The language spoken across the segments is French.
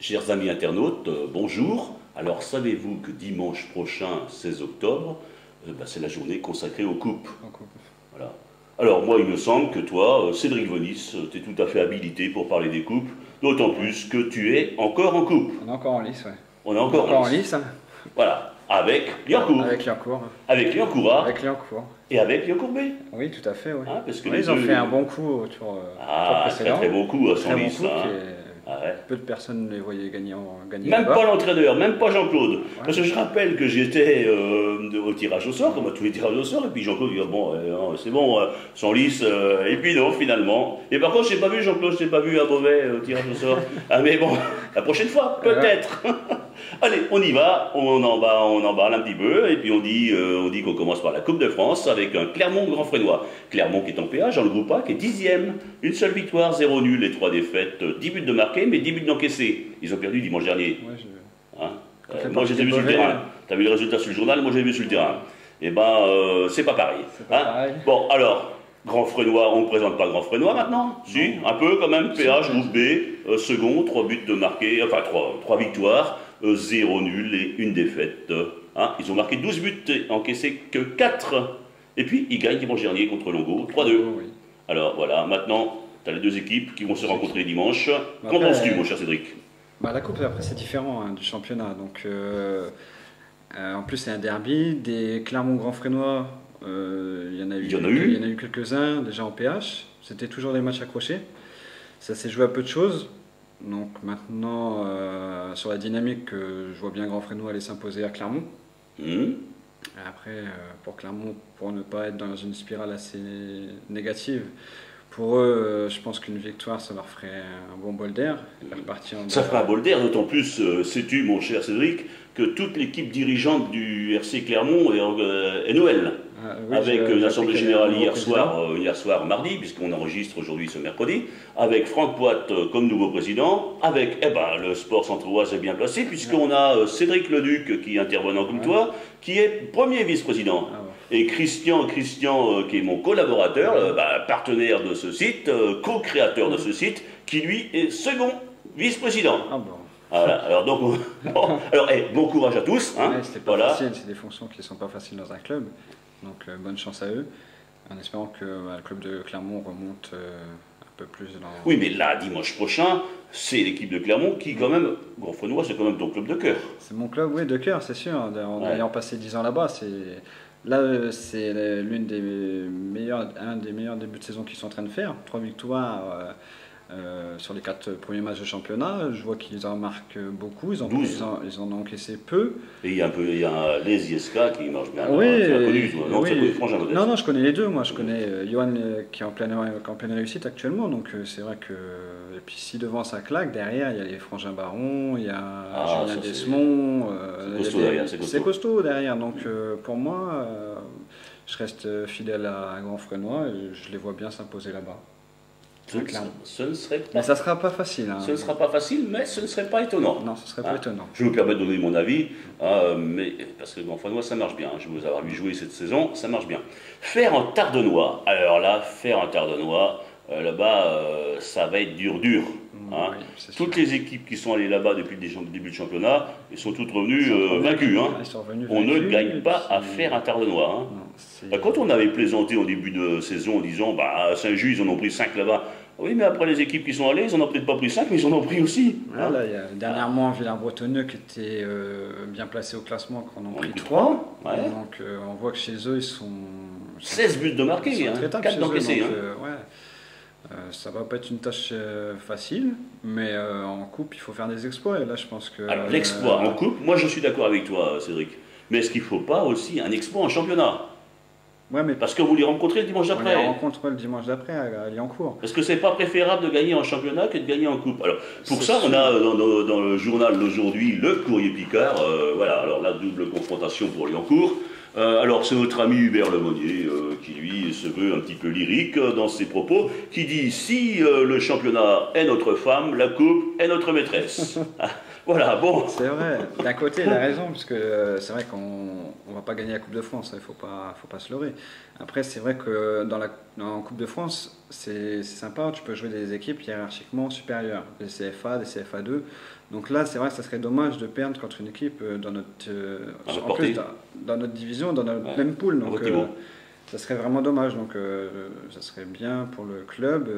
Chers amis internautes, bonjour. Alors savez-vous que dimanche prochain, 16 octobre, c'est la journée consacrée aux coupes. Voilà. Alors moi il me semble que toi, Cédric Vonis, tu es tout à fait habilité pour parler des coupes, d'autant plus que tu es encore en coupe. On est encore en lice, ouais. On est encore en lice. Hein. Voilà. Avec Liancourt. Avec Liancourt. Avec Liancourt. Avec Liancourt. Et avec Liancourt B. Oui, tout à fait, oui. Hein, parce que ils ont fait un bon coup au tour précédent. Très bon coup à son lice. Bon peu de personnes les voyaient gagner. Même pas l'entraîneur, même pas Jean-Claude. Ouais. Parce que je rappelle que j'étais au tirage au sort, comme à tous les tirages au sort, et puis Jean-Claude dit bon, c'est bon, son lice, et puis non, finalement. Et par contre, je n'ai pas vu Jean-Claude, je n'ai pas vu un mauvais tirage au sort. Ah mais bon, la prochaine fois, peut-être. Allez, on y va, on emballe un petit peu, et puis on dit qu'on commence par la Coupe de France avec un Clermont Grand Fresnois. Clermont qui est en PH dans le groupe A, qui est 10e. Une seule victoire, 0 nul et 3 défaites, 10 buts de marqués, mais 10 buts d'encaissés. Ils ont perdu dimanche dernier. Ouais, moi, je les ai vus sur le terrain. Tu as vu les résultats sur le journal, moi, je les ai vus sur le terrain. Eh ben, c'est pas pareil. Pareil. Bon, alors, Grand Fresnois, on ne présente pas Grand Fresnois maintenant? Si, un peu quand même. PH, groupe B, second, 3 buts de marqués, enfin 3 victoires, 0 nul et 1 défaite. Ils ont marqué 12 buts et encaissé que 4. Et puis, ils gagnent dimanche dernier contre Longo, 3-2. Oui. Alors voilà, maintenant, tu as les deux équipes qui vont se rencontrer dimanche. Qu'en penses-tu, mon cher Cédric? La coupe, après, c'est différent du championnat. Donc, en plus, c'est un derby. Des Clermont Grand Fresnois, il y en a eu quelques-uns déjà en PH. C'était toujours des matchs accrochés. Ça s'est joué à peu de choses. Donc maintenant, sur la dynamique, je vois bien Grand Fresnois aller s'imposer à Clermont. Après, pour Clermont, pour ne pas être dans une spirale assez négative, pour eux, je pense qu'une victoire, ça leur ferait un bon bol d'air. Ça ferait un bol d'air, d'autant plus, sais-tu, mon cher Cédric, que toute l'équipe dirigeante du RC Clermont est Noël. Oui, avec l'Assemblée Générale hier soir mardi, puisqu'on enregistre aujourd'hui ce mercredi, avec Franck Poit comme nouveau président, avec le sport centre-oise est bien placé, puisqu'on a Cédric Leduc qui est intervenant comme toi, qui est premier vice-président. Et Christian qui est mon collaborateur, partenaire de ce site, co-créateur de ce site, qui lui est second vice-président. Voilà, alors donc, bon courage à tous. C'était pas facile, c'est des fonctions qui ne sont pas faciles dans un club. Donc bonne chance à eux, en espérant que le club de Clermont remonte un peu plus dans... Oui, mais là, dimanche prochain, c'est l'équipe de Clermont qui, quand même, Grand Fresnois, c'est quand même ton club de cœur. C'est mon club, oui, de cœur, c'est sûr. En ayant passé 10 ans là-bas, là, c'est un des meilleurs débuts de saison qu'ils sont en train de faire. 3 victoires sur les 4 premiers matchs de championnat. Je vois qu'ils en marquent beaucoup, ils en ont encaissé peu. Et il y a les ISK qui marchent bien. Oui, non, je connais les deux. Moi, je connais Johan qui est en pleine réussite actuellement. Donc c'est vrai que... Et puis si devant ça claque, derrière, il y a les Frangins Baron, il y a Julien Desmond. C'est costaud derrière. Donc pour moi, je reste fidèle à Grand Fresnois et je les vois bien s'imposer là-bas. Mais ça ne sera pas facile. Ce ne sera pas facile, mais ce ne serait pas étonnant. Non, ce ne serait pas étonnant. Je me permets de donner mon avis, mais parce que Grand Fresnois, ça marche bien. Je vous avoir vu jouer cette saison, ça marche bien. Faire un Tardenois, alors là, là-bas, ça va être dur. Oui, toutes les équipes qui sont allées là-bas depuis le début du championnat, ils sont toutes revenues vaincues. On ne gagne pas à faire un Tardenois. Quand on avait plaisanté au début de saison en disant à Saint-Just, ils en ont pris 5 là-bas. Oui, mais après les équipes qui sont allées, ils n'en ont peut-être pas pris 5, mais ils en ont pris aussi. Là, il y a dernièrement Villers-Bretonneux qui était bien placé au classement, qui en ont pris 3. Donc on voit que chez eux, ils sont... 16 buts de marqués, 4 d'encaissés. Ça va pas être une tâche facile, mais en coupe, il faut faire des exploits. Et là, je pense que... Alors, l'exploit en coupe, moi je suis d'accord avec toi, Cédric. Mais est-ce qu'il ne faut pas aussi un exploit en championnat? Parce que vous les rencontrez le dimanche d'après. On les rencontre le dimanche d'après à Liancourt. Est-ce que c'est pas préférable de gagner en championnat que de gagner en coupe? Alors, pour ça, on a dans le journal d'aujourd'hui le Courrier Picard. Alors la double confrontation pour Liancourt. Alors c'est notre ami Hubert Lemonnier qui lui se veut un petit peu lyrique dans ses propos, qui dit si le championnat est notre femme, la coupe est notre maîtresse. Voilà, bon. C'est vrai. D'un côté, il a raison, parce que c'est vrai qu'on ne va pas gagner la Coupe de France, il ne faut pas se leurrer. Après, c'est vrai que en Coupe de France, c'est sympa, tu peux jouer des équipes hiérarchiquement supérieures, des CFA, des CFA2. Donc là, c'est vrai que ça serait dommage de perdre contre une équipe dans notre, en plus, dans notre division, dans notre même pool. Donc, ça serait vraiment dommage. Donc, ça serait bien pour le club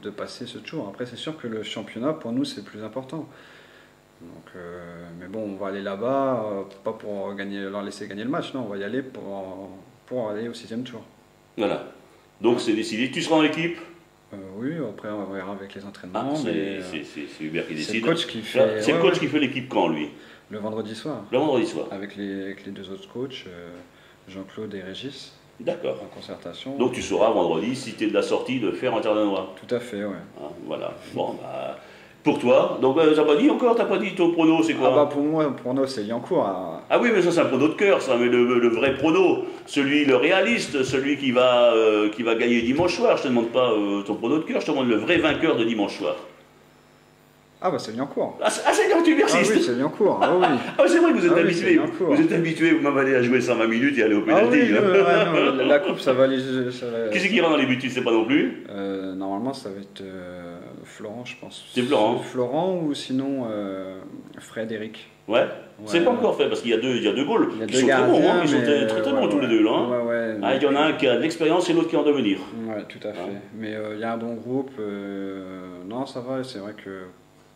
de passer ce tour. Après, c'est sûr que le championnat, pour nous, c'est le plus important. Donc, mais bon, on va aller là-bas, pas pour leur laisser gagner le match, non, on va y aller pour aller au 6e tour. Voilà. Donc, c'est décidé. Tu seras en équipe? Oui, après, on verra avec les entraînements. C'est Hubert qui décide. C'est le coach qui fait. C'est le coach qui fait l'équipe quand, lui? Le vendredi soir. Le vendredi soir. Avec les deux autres coachs, Jean-Claude et Régis. D'accord. En concertation. Donc tu sauras vendredi si tu es de la sortie de faire un Terdanois. Tout à fait, ouais. Hein, voilà. Bon, bah, pour toi, donc t'as pas dit encore, t'as pas dit ton prono, c'est quoi? Ah bah pour moi, le prono c'est Liancourt. Ah oui, mais ça c'est un prono de cœur, ça, mais le vrai prono, le réaliste, celui qui va gagner dimanche soir. Je te demande pas ton prono de cœur, je te demande le vrai vainqueur de dimanche soir. Ah bah c'est Liancourt. Ah c'est Liancourt, tu persistes. Ah oui, c'est Liancourt. Ah oui. Ah c'est vrai que vous êtes habitué. Vous êtes habitué, vous m'avez à jouer 120 minutes et aller au pénalty. Ah oui, non, la coupe ça va aller. Qui c'est qui rentre dans les buts, tu sais pas non plus? Normalement ça va être Florent, je pense. C'est Florent. Florent ou sinon Frédéric. Ouais. C'est pas encore fait parce qu'il y a deux goals. Il y a qui sont très bons, hein. Ils sont très bons tous les deux là. Hein. Il y en a un qui a de l'expérience et l'autre qui est en devenir. Ouais, tout à fait. Mais il y a un bon groupe. Non, ça va. C'est vrai que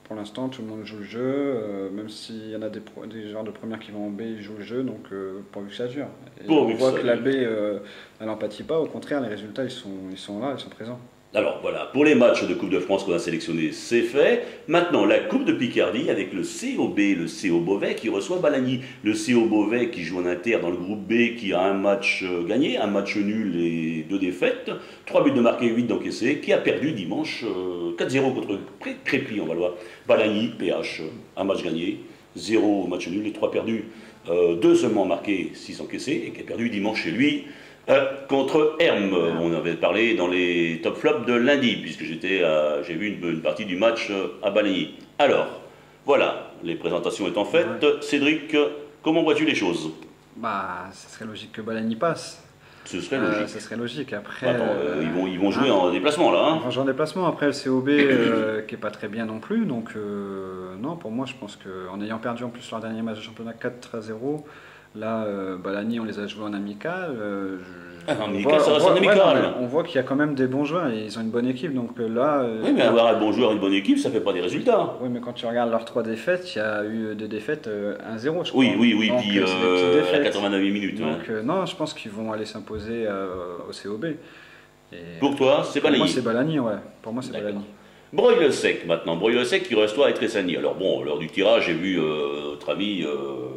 pour l'instant tout le monde joue le jeu. Même s'il y en a des joueurs de première qui vont en B, ils jouent le jeu. Donc pourvu que ça dure. Et on voit que la B, elle n'empathie pas. Au contraire, les résultats ils sont là, ils sont présents. Alors voilà, pour les matchs de Coupe de France qu'on a sélectionnés, c'est fait. Maintenant, la Coupe de Picardie avec le COB, le CO Beauvais qui reçoit Balagny. Le CO Beauvais qui joue en inter dans le groupe B qui a un match gagné, un match nul et 2 défaites. 3 buts de marqués, 8 d'encaissés, qui a perdu dimanche 4-0 contre Crépy en Valois. Balagny, PH, un match gagné, 0 match nul et 3 perdus. 2 seulement marqués, 6 encaissés et qui a perdu dimanche chez lui. Contre Herm, on avait parlé dans les top flops de lundi, puisque j'ai vu une partie du match à Balagny. Alors, voilà, les présentations étant faites. Cédric, comment vois-tu les choses? Bah, ce serait logique que Balagny passe. Ce serait logique. Ce serait logique. Après, attends, ils vont jouer en déplacement là. Hein. Ils vont jouer en déplacement. Après, le COB qui est pas très bien non plus. Donc, non, pour moi, je pense qu'en ayant perdu en plus leur dernier match de championnat 4-0, là, Balagny, on les a joués en amical. On voit qu'il y a quand même des bons joueurs et ils ont une bonne équipe. Donc là, oui, mais avoir un bon joueur et une bonne équipe, ça ne fait pas des résultats. Oui, mais quand tu regardes leurs 3 défaites, il y a eu 2 défaites 1-0, je crois. Oui, donc, puis à 89 minutes. Donc non, je pense qu'ils vont aller s'imposer au COB. Et pour toi, c'est Balagny? Pour moi, c'est Balagny, ouais. Pour moi, c'est Balagny. Breuil-le-Sec maintenant, Breuil-le-Sec qui reçoit Etresani. Alors bon, lors du tirage, j'ai vu notre ami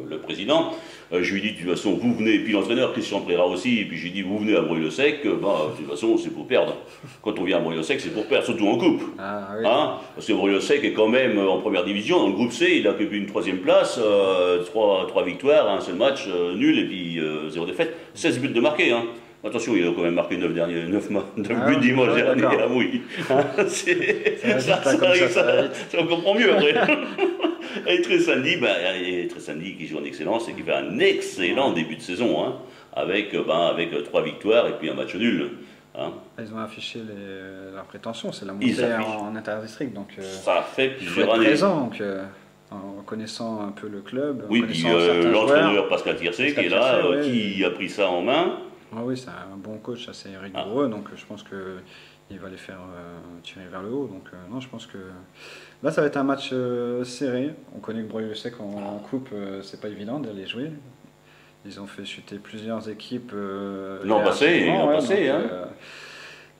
le président, je lui ai dit de toute façon vous venez, et puis l'entraîneur Christian Préra aussi, et puis j'ai dit vous venez à Breuil-le-Sec, de toute façon c'est pour perdre. Quand on vient à Breuil-le-Sec c'est pour perdre, surtout en coupe. Ah, oui. Hein, parce que Breuil-le-Sec est quand même en première division, dans le groupe C, il a que une 3e place, 3 victoires, un seul match nul et puis 0 défaite, 16 buts de marqués. Hein. Attention, il a quand même marqué 9 buts dimanche dernier. Ah oui. Ça comprend mieux après. Et Tresandi, qui joue en excellence et qui fait un excellent début de saison, hein, avec 3 victoires et puis un match nul. Hein. Ils ont affiché leurs prétentions, c'est la montée en interdistrict. Donc, ça fait plusieurs années. Présent, donc, en connaissant un peu le club. Oui, puis l'entraîneur Pascal Tiercé qui est là, qui a pris ça en main. Ah oui, c'est un bon coach assez rigoureux, donc je pense qu'il va les faire tirer vers le haut. Donc non, je pense que là, ça va être un match serré. On connaît que Breuil-le-Sec en coupe, c'est pas évident d'aller jouer. Ils ont fait chuter plusieurs équipes. L'an passé.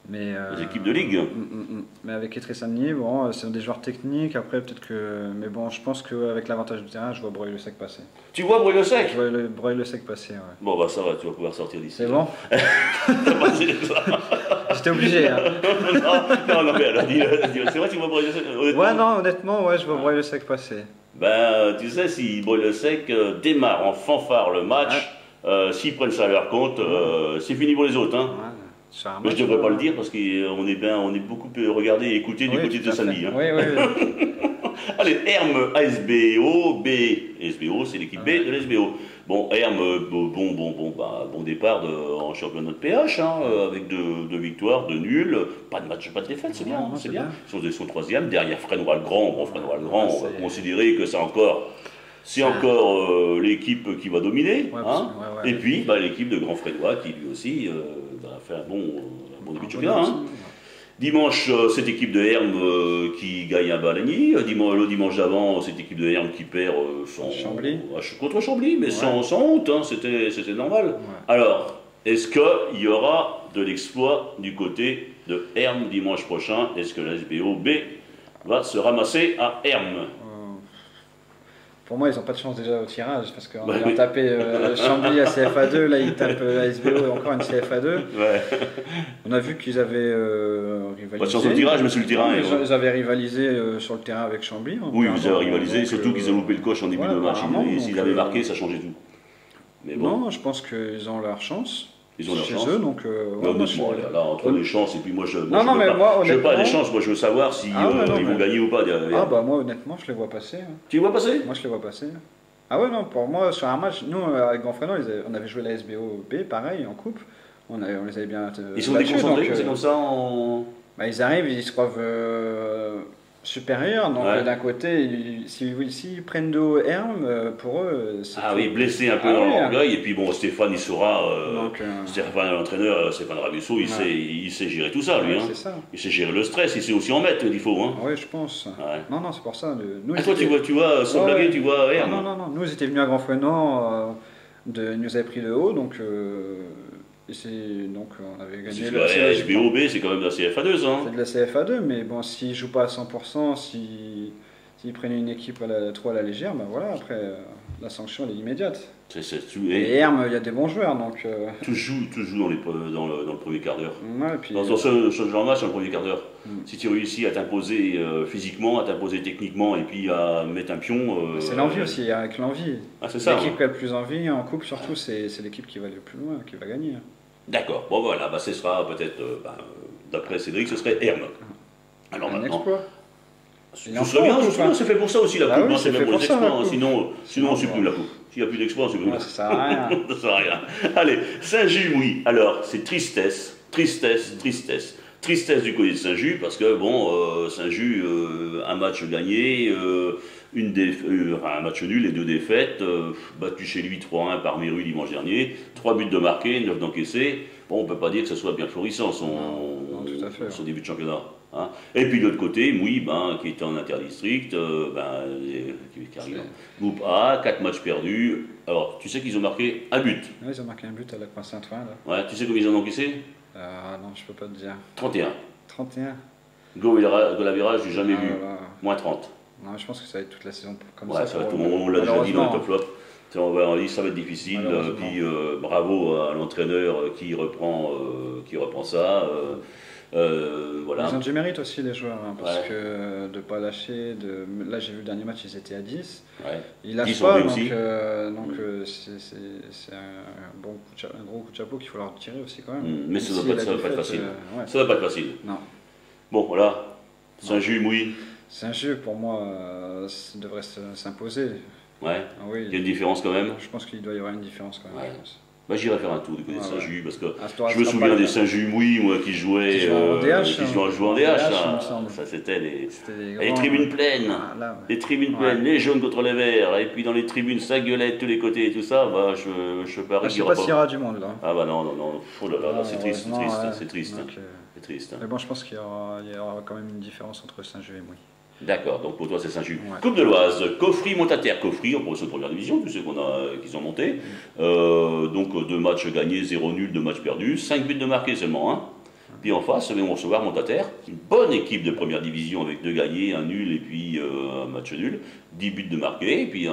Mais, les équipes de ligue. Mais avec Etresani, bon, c'est des joueurs techniques. Après, peut-être que. Mais bon, je pense qu'avec l'avantage du terrain, je vois Breuil-le-Sec passer. Tu vois Breuil-le-Sec? Je vois Breuil-le-Sec passer, ouais. Bon, bah ça va, tu vas pouvoir sortir d'ici. C'est bon. J'étais obligé. Hein. non, mais alors, c'est vrai que tu vois Breuil-le-Sec? Ouais, non, honnêtement, ouais, je vois Breuil-le-sec passer. Ben, tu sais, si Breuil-le-Sec démarre en fanfare le match, s'ils prennent ça à leur compte, c'est fini pour les autres. Hein. Ouais. Mais je ne devrais pas le dire parce qu'on est beaucoup regardé et écouté du côté de Sandy. Hein. Oui. Allez, Herm ASBO, B. SBO, c'est l'équipe B de l'SBO. Bon, Herm, bon départ en championnat de PH, hein, avec deux victoires, 2 nuls, pas de match, pas de défaite, c'est bien, c'est bien. Ils sont troisième, derrière Fresnois-le-Grand. Bon, Fresnois-le-Grand, on va considérer que c'est encore l'équipe qui va dominer. Ouais, hein. Et puis, l'équipe de Grand Fresnois qui lui aussi fait un bon début de championnat. Hein. Dimanche, cette équipe de Herm qui gagne à Balagny. Le dimanche d'avant, cette équipe de Herm qui perd contre Chambly, mais sans honte, hein, c'était normal. Ouais. Alors, est-ce qu'il y aura de l'exploit du côté de Herm dimanche prochain? Est-ce que la SBO B va se ramasser à Herm? Pour moi, ils n'ont pas de chance déjà au tirage, parce qu'on a tapé Chambly à CFA2, là ils tapent ASBO encore une CFA2. Ouais. On a vu qu'ils avaient rivalisé. Pas de chance au tirage, mais sur le terrain. Ils avaient rivalisé sur le terrain avec Chambly. Oui, ils avaient rivalisé, surtout qu'ils ont loupé le coche en début de match. S'ils avaient marqué, ça changeait tout. Mais bon. Non, je pense qu'ils ont leur chance. Ils ont leur chance. Eux, donc, là, entre les chances et puis moi, je veux pas des chances, moi je veux savoir si ils vont gagner ou pas derrière. Moi honnêtement, je les vois passer. Tu les vois passer? Moi, je les vois passer. Ah ouais, non, pour moi, sur un match, nous, avec Grand Fresnois, on avait joué la SBO B, pareil, en coupe. On les avait bien. Ils sont déconcentrés, c'est comme ça ils arrivent, ils se croient supérieurs, donc d'un côté, s'ils prennent de haut Herm, pour eux, c'est blessé un peu dans l'orgueil, et puis bon, Stéphane, il saura, Stéphane, l'entraîneur, Stéphane Rabisso, il sait gérer tout ça, lui, hein. Il sait gérer le stress, il sait aussi en mettre, il faut, hein. Oui, je pense. Non, c'est pour ça. Toi, tu vois, sans blaguer, tu vois Herm. Non, nous, ils étaient venus à Grand Fresnois, ils nous avaient pris de haut, donc on avait gagné la SBO B, c'est quand même de la CFA2, ça. C'est de la CFA2, mais bon, s'ils ne jouent pas à 100%, s'ils prennent une équipe trop à la légère, après, la sanction elle est immédiate. Et Herm, il y a des bons joueurs, donc... Tout joue dans le premier quart d'heure. Ouais, puis... Dans ce genre de match, dans le premier quart d'heure. Si tu réussis à t'imposer physiquement, à t'imposer techniquement, et puis à mettre un pion... c'est l'envie aussi, avec l'envie. C'est ça. L'équipe qui a le plus envie, en coupe surtout, c'est l'équipe qui va le plus loin, qui va gagner. D'accord, bon voilà, ce sera peut-être, d'après Cédric, ce serait Herm. Alors un maintenant... exploit. C'est fait pour ça aussi la coupe, c'est fait pour les exploits, sinon on supprime la coupe. S'il n'y a plus d'exploits, c'est ça sert à rien. Ça sert à rien. Allez, Saint-Just, oui. Alors, c'est tristesse du côté de Saint-Just, parce que Saint-Just, un match gagné, un match nul et 2 défaites, battu chez lui 3-1 par Méru dimanche dernier, 3 buts de marqués, 9 d'encaissés. Bon, on ne peut pas dire que ce soit bien florissant son début de championnat. Hein. Et puis de l'autre côté, Mouy, qui était en interdistrict, groupe A, 4 matchs perdus. Alors, tu sais qu'ils ont marqué un but. Oui, ils ont marqué un but à la Croix Saint-Ouen. Ouais, tu sais combien ils en ont encaissé? Non, je peux pas te dire. 31. 31. Go la virage, j'ai jamais vu. Moins 30. Non, je pense que ça va être toute la saison comme ça. Ça va être, on l'a déjà dit dans le top flop. Ça va être difficile. Puis bravo à l'entraîneur qui reprend ça. Voilà. Ils ont du mérite aussi les joueurs, parce que de ne pas lâcher. Là j'ai vu le dernier match, ils étaient à 10. Ouais. Ils lâchent pas, donc c'est un gros coup de chapeau qu'il faut leur tirer aussi quand même. Mais ça ne va pas être facile. Ça va pas être facile. Non. Bon voilà, Saint-Just, Mouy. Saint-Just pour moi devrait s'imposer. Ouais. Il y a une différence quand même. Je pense qu'il doit y avoir une différence quand même. J'irai faire un tour du côté de Saint-Just, parce que je me souviens des Saint-Just Mouy, moi, qui jouaient en DH. Ça, c'était les tribunes pleines. Les tribunes pleines, les jaunes contre les verts. Et puis dans les tribunes, ça gueulait de tous les côtés et tout ça. Je parie qu'il y aura pas. Je sais pas s'il y aura du monde là. Ah non. Oh là là, c'est triste. C'est triste. Mais bon, je pense qu'il y aura quand même une différence entre Saint-Just et Mouy. D'accord, donc pour toi c'est Saint-Just. Ouais. Coupe de l'Oise, Coffry, Montataire. Coffry en promotion de première division, tu sais qu'ils ont monté. Donc 2 matchs gagnés, 0 nul, 2 matchs perdus, 5 buts de marqués seulement. Hein. Puis en face, ils vont recevoir Montataire, une bonne équipe de première division avec 2 gagnés, 1 nul et puis un match nul, 10 buts de marqués. Et puis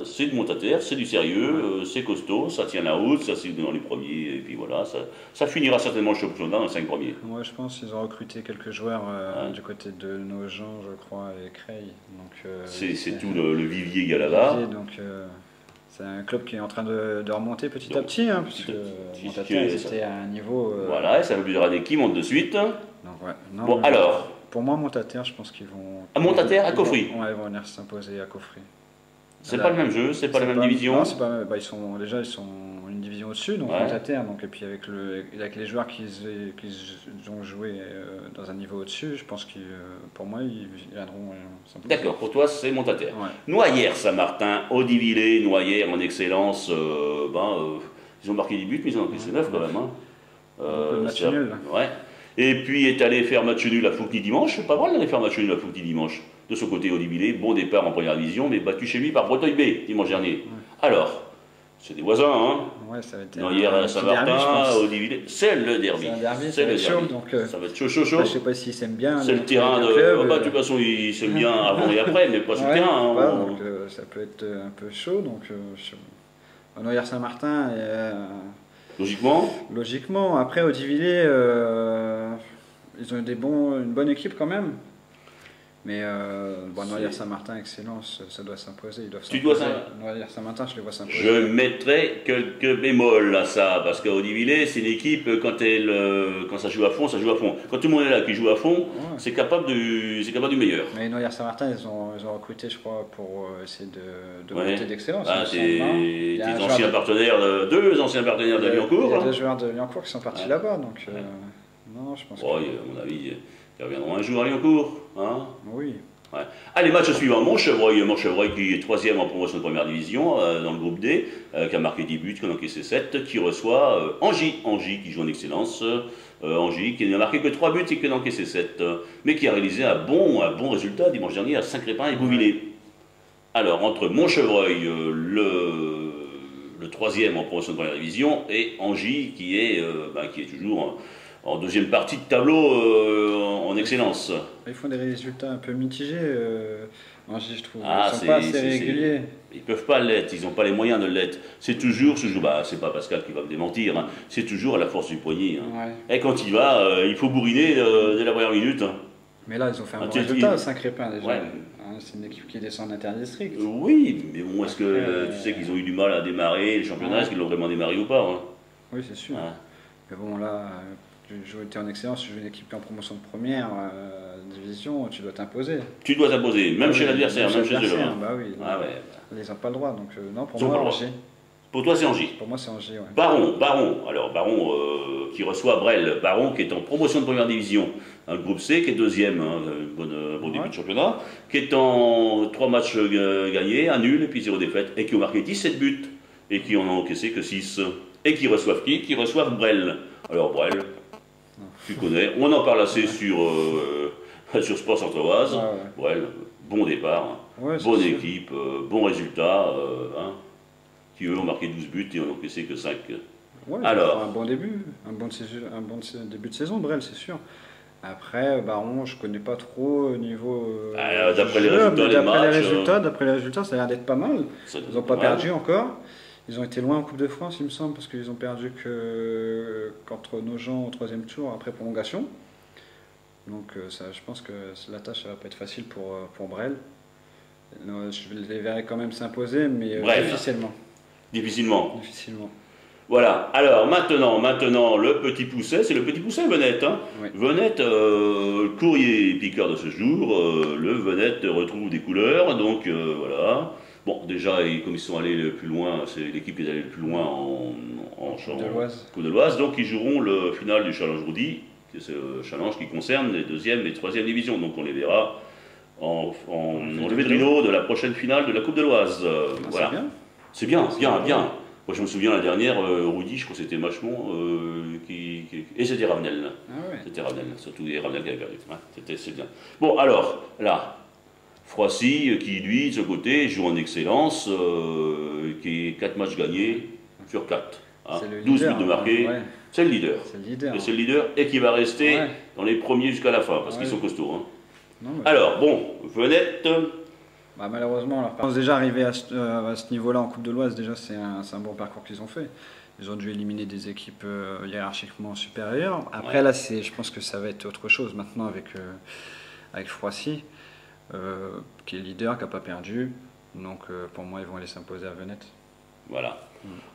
c'est de Montataire, c'est du sérieux, c'est costaud, ça tient la route, ça c'est dans les premiers. Et puis voilà, ça finira certainement le championnat dans les 5 premiers. Ouais, je pense qu'ils ont recruté quelques joueurs du côté de Nogent, je crois, et Creil. C'est tout le vivier qu'il y a là-bas. C'est un club qui est en train de remonter petit à petit, hein, parce que Montataire était à un niveau... Voilà, et ça veut dire année qui monte de suite. Donc, alors, Pour moi, Montaterre, je pense qu'ils vont. À Montaterre, à Cauffry. Ouais, ils vont venir s'imposer à Cauffry. C'est pas le même jeu, c'est pas la même division. Non, c'est pas. Bah, ils sont une division au-dessus, donc Montaterre. Donc et puis avec les joueurs qu'ils ont joué dans un niveau au-dessus, je pense qu'ils, pour moi, ils viendront. D'accord. Pour toi, c'est Montaterre. Ouais. Noyères, Saint-Martin, Haudivillers, Noyères en excellence. Ils ont marqué 10 buts, mais ils en ont encaissé 9 quand même. Match nul. Ouais. Et puis est allé faire match nul à Fouqueny dimanche. Pas mal d'aller faire match nul à Fouqueny dimanche. De son côté, Haudivillers, bon départ en première division, mais battu chez lui par Breteuil B dimanche dernier. Ouais. Alors, c'est des voisins, hein. Ouais, ça va être Noyères, Saint-Martin, Haudivillers, c'est le derby. C'est un derby, ça va être chaud, donc ça va être chaud. Je sais pas s'ils s'aiment bien. C'est le terrain de. De toute façon, ils s'aiment bien avant et après, mais pas sur le terrain. Hein, donc, ça peut être un peu chaud. Donc, Noyères Saint-Martin. Logiquement. Après, Haudivillers, ils ont une bonne équipe quand même. Mais Noyères Saint-Martin, excellence, ça doit s'imposer. Tu dois Noyères Saint-Martin, je les vois s'imposer. Je mettrai quelques bémols à ça, parce qu'Haudivillers, c'est une équipe, quand ça joue à fond, ça joue à fond. Quand tout le monde est là qui joue à fond, c'est capable du meilleur. Mais Noyères Saint-Martin, ils ont recruté, je crois, pour essayer de monter d'excellence. Des anciens partenaires, deux anciens partenaires de Liancourt. Il y a deux joueurs de Liancourt qui sont partis là-bas, donc non, je pense que... À mon avis, ils reviendront un jour à Liancourt. Hein, oui. Ouais. Allez, match suivant, Montchevreuil qui est 3e en promotion de première division dans le groupe D, qui a marqué 10 buts, qui en a encaissé 7, qui reçoit Angy qui joue en excellence. Angy qui n'a marqué que 3 buts et qui en a encaissé 7, mais qui a réalisé un bon résultat dimanche dernier à Saint-Crépin et Bouvillers. Alors, entre Montchevreuil, le 3e en promotion de première division, et Angy qui est toujours en deuxième partie de tableau en excellence. Ils font des résultats un peu mitigés, Angy, je trouve. Ils ne sont pas assez réguliers. Ils ne peuvent pas l'être, ils n'ont pas les moyens de l'être. C'est toujours ce jour, c'est pas Pascal qui va me démentir, hein. C'est toujours à la force du poignet. Hein. Ouais. Et quand il va, il faut bourriner dès la première minute. Hein. Mais là, ils ont fait un bon résultat à Saint-Crépin déjà. Ouais. C'est une équipe qui descend en interdistrict. Oui, mais bon, est-ce que tu sais qu'ils ont eu du mal à démarrer le championnat, est-ce qu'ils l'ont vraiment démarré ou pas, hein? Oui, c'est sûr. Ouais. Mais bon, là, tu es en excellence, tu joues une équipe en promotion de première division, tu dois t'imposer. Tu dois t'imposer, même chez l'adversaire, même chez eux. Bah oui. Ils n'ont pas le droit, donc non, pour moi, Angy. Pour toi, c'est Angy. Pour moi, c'est Angy, ouais. Baron. Alors, Baron qui reçoit Brel. Baron qui est en promotion de première division. Le groupe C qui est 2e, bon début de championnat, qui est en 3 matchs gagnés, 1 nul et puis 0 défaite, et qui ont marqué 17 buts, et qui en ont encaissé que 6. Et qui reçoivent qui? Qui reçoivent Brel. Alors, Brel, tu connais, on en parle assez sur Sport Centre-Oise. Brel, bon départ, bonne équipe, bon résultat, qui eux ont marqué 12 buts et ont encaissé que 5. Ouais, alors, un bon début, un bon début de saison, Brel, c'est sûr. Après, Baron, je connais pas trop au niveau. D'après les résultats, ça a l'air d'être pas mal. Ils n'ont pas perdu encore. Ils ont été loin en Coupe de France, il me semble, parce qu'ils ont perdu contre Nogent au 3e tour après prolongation. Donc, je pense que la tâche ne va pas être facile pour Brel. Je les verrai quand même s'imposer, mais difficilement. Voilà, alors maintenant le petit pousset, c'est le petit pousset Venette. Hein. Oui. Venette, courrier piqueur de ce jour, le Venette retrouve des couleurs, donc voilà. Bon, déjà, comme ils sont allés le plus loin, c'est l'équipe qui est allée le plus loin en Coupe de l'Oise, donc ils joueront le final du Challenge Roudy, qui est ce challenge qui concerne les 2e et 3e divisions, donc on les verra en levée de rideau de la prochaine finale de la Coupe de l'Oise. Voilà. C'est bien. Moi, je me souviens la dernière, Roudy, je crois que c'était Machemont, et c'était Ravenel. C'était Ravenel, surtout Ravenel qui avait perdu. C'est bien. Bon, alors, là, Froissy, qui lui, de ce côté, joue en excellence, qui est 4 matchs gagnés sur 4. Hein, 12 buts de marqués. C'est le leader. Et c'est le leader, et qui va rester dans les premiers jusqu'à la fin, parce qu'ils sont costauds. Hein. Alors, bon, Venette. Malheureusement, on est déjà arrivé à ce niveau-là en Coupe de l'Oise. Déjà, c'est un bon parcours qu'ils ont fait. Ils ont dû éliminer des équipes hiérarchiquement supérieures. Après, là, je pense que ça va être autre chose maintenant avec Froissy, qui est leader, qui n'a pas perdu. Donc, pour moi, ils vont aller s'imposer à Venette. Voilà.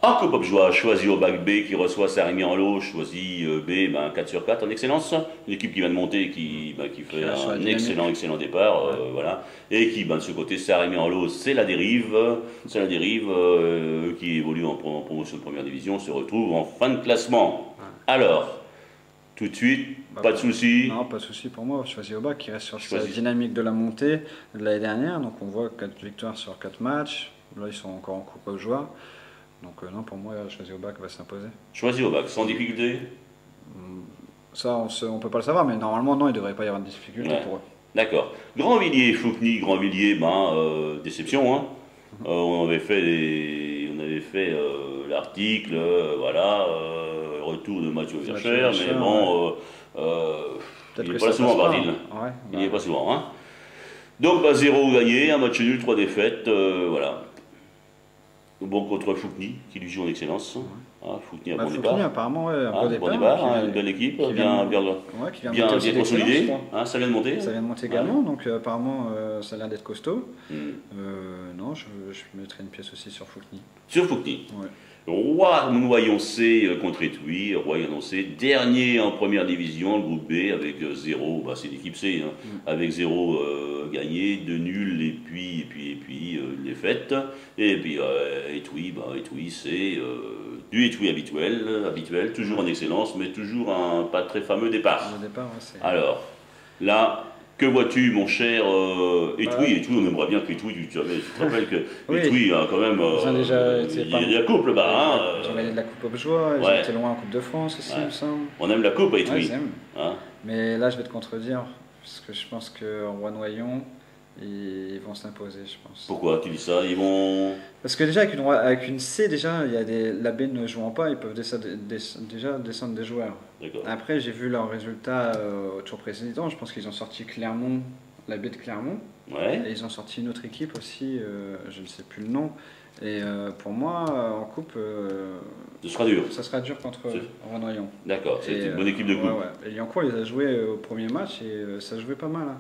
En Coupe Objoie, choisi au bac B qui reçoit Saint-Rémy-en-Lot, choisi B, 4 sur 4 en excellence. Une équipe qui vient de monter, qui fait un excellent départ, voilà. Et qui, de ce côté, Saint-Rémy-en-Lot, c'est la dérive, qui évolue en promotion de première division, se retrouve en fin de classement. Alors, tout de suite, pas de souci. Non, pas de souci pour moi. Choisi au bac qui reste sur sa dynamique de la montée de l'année dernière. Donc on voit 4 victoires sur 4 matchs. Là, ils sont encore en Coupe Objoie. Donc non, pour moi, Choisi au bac va s'imposer. Choisi au bac, sans difficulté? Ça, on peut pas le savoir, mais normalement, non, il ne devrait pas y avoir de difficulté pour eux. D'accord. Grandvilliers, Fouqueny, Grandvilliers, déception. Hein. On avait fait l'article, voilà, retour de Mathieu Vircher, mais bon, il n'est pas souvent, Bardil. Il n'y est pas souvent. Hein. Donc, 0 gagné, un match nul, 3 défaites, voilà. Bon, contre Fouqueny, qui lui joue en excellence. Fouqueny, un bon départ. Apparemment, un bon départ, une belle équipe, bien consolidée. Ça vient de monter. Ça vient de monter également, donc apparemment, ça a l'air d'être costaud. Non, je mettrais une pièce aussi sur Fouqueny. Sur Fouqueny. Roy-Noyon-C contre Étouis. Roy-Noyon-C, dernier en première division, le groupe B, avec 0, c'est l'équipe C, avec 0 gagné, 2 nuls, et puis une défaite. Et puis Étouis, c'est du Étouis habituel, toujours en excellence, mais toujours un pas très fameux départ. Alors, là, que vois-tu, mon cher Étouis? On aimerait bien qu'Étouis, tu te rappelles que Étouis a quand même. Il y a la coupe là-bas. Ils ont gagné de la Coupe Objoie, ils ont été loin en Coupe de France aussi, il me semble. On aime la coupe à Étouis. Mais là, je vais te contredire, parce que je pense qu'en Roy-Noyon, ils vont s'imposer, je pense. Pourquoi tu dis ça? Ils vont. Parce que déjà, avec une C, déjà, il y a la B ne jouant pas, ils peuvent déjà descendre des joueurs. Après, j'ai vu leurs résultats au tour précédent. Je pense qu'ils ont sorti Clermont, la B de Clermont. Et ils ont sorti une autre équipe aussi, je ne sais plus le nom. Et pour moi, en coupe, ce sera dur. Ça sera dur contre Roy-Noyon. D'accord, c'est une bonne équipe de coupe. Et Liancourt, il a joué au premier match et ça jouait pas mal. Hein.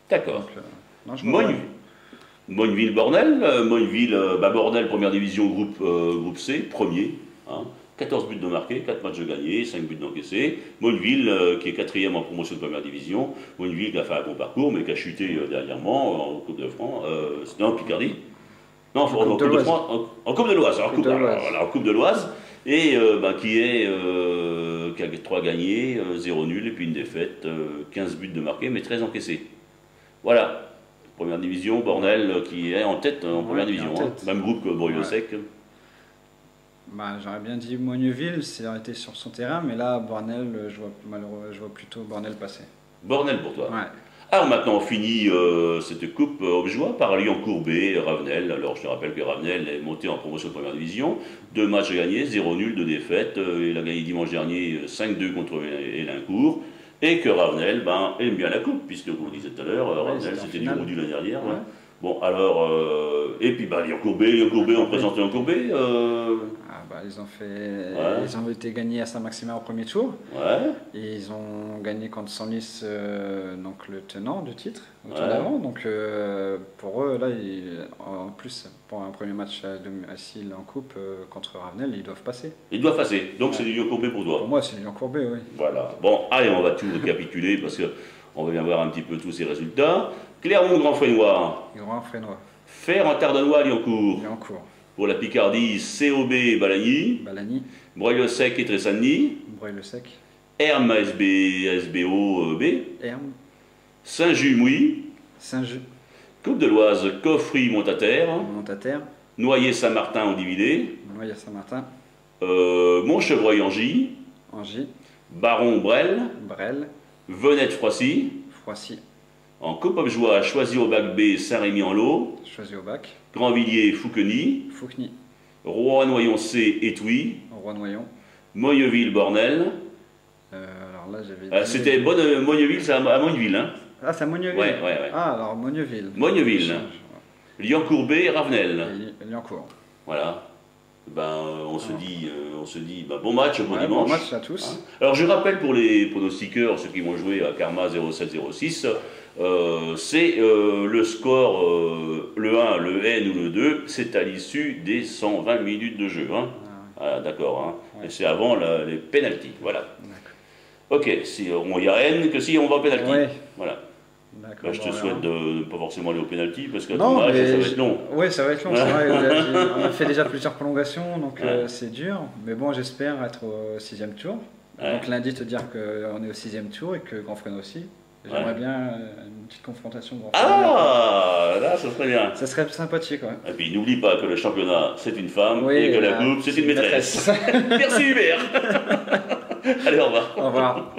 D'accord. Mogneville-Bornel, Bornel, première division, groupe C, premier. 14 buts de marqués, 4 matchs de gagnés, 5 buts d'encaissés. Mogneville, qui est 4e en promotion de première division. Mogneville qui a fait un bon parcours, mais qui a chuté dernièrement en Coupe de France. C'était en Picardie. Non, en Coupe de France. En Coupe de l'Oise. En Coupe de l'Oise. Et qui a 3 gagnés, 0 nul, et puis une défaite, 15 buts de marqués, mais 13 encaissés. Voilà. Première division, Bornel qui est en tête en première division. Même groupe que Breuil-le-Sec. J'aurais bien dit Mogneville, s'il aurait été sur son terrain, mais là, Bornel, je vois plutôt Bornel passer. Bornel pour toi? Alors maintenant, on finit cette coupe Objoie par Liancourt B, Ravenel. Alors je te rappelle que Ravenel est monté en promotion de première division. 2 matchs gagnés, 0 nul, 2 défaites. Il a gagné dimanche dernier 5-2 contre Élincourt. Et que Ravenel aime bien la coupe, puisque, comme on disait tout à l'heure, Ravenel c'était du gros du l'année dernière. Bon, alors, et puis Liancourt B, on présente Liancourt B. Ils ont été gagnés à Saint-Maximin au premier tour. Et ils ont gagné contre Senlis, donc le tenant du titre, au tour d'avant. Donc pour eux, là, en plus, pour un premier match à domicile en coupe contre Ravenel, ils doivent passer. Ils doivent passer. Donc c'est du Liancourt B pour toi. Pour moi, c'est du Liancourt B, oui. Voilà. Bon, allez, on va tout récapituler parce qu'on va bien voir un petit peu tous ces résultats. Clermont, Grand-Frénois. Fer en Tardenois, Liancourt. Pour la Picardie, COB, Balagny. Breuil-le-Sec et Tressagny. Hermes, SBO, B. Saint-Just-Mouilly. Coupe de l'Oise, Coffry, Montataire. Noyer-Saint-Martin, Ondividé. Montchevreuil, Angy. Baron, Brel. Venette, Froissy. En Coupe Objoie, choisi au bac B, Saint-Rémy-en-Lot. Grandvilliers, Fouqueny. Roy-Noyon-C, Étouis. Mogneville, Bornel. C'était Mogneville, c'est à Mogneville. Hein. Ah, c'est à Mogneville. Ah, alors Mogneville. Liancourt B, Ravenel. Liancourt. Voilà. on se dit bon match, bon dimanche. Bon match à tous. Hein. Alors je rappelle pour les pronostiqueurs, ceux qui vont jouer à Karma 0706, c'est le score, le 1, le N ou le 2, c'est à l'issue des 120 minutes de jeu. Hein. Ah, d'accord. Hein. Ouais. Et c'est avant les pénaltys. Voilà. Ok, il y a N que si on va au pénalty. Ouais. Voilà. Bah, je te souhaite de ne pas forcément aller au pénalty parce qu'à ton âge, ça va être long. Oui, ça va être long, c'est vrai. On a fait déjà plusieurs prolongations, donc c'est dur. Mais bon, j'espère être au 6e tour. Ouais. Donc lundi, te dire qu'on est au 6e tour et que Grand Fresno aussi. J'aimerais bien une petite confrontation Grand Fresno. Ah, là, ça serait bien. Ça serait sympathique, ouais. Et puis n'oublie pas que le championnat, c'est une femme et que la coupe, c'est une maîtresse. Merci Hubert. Allez, au revoir. Au revoir.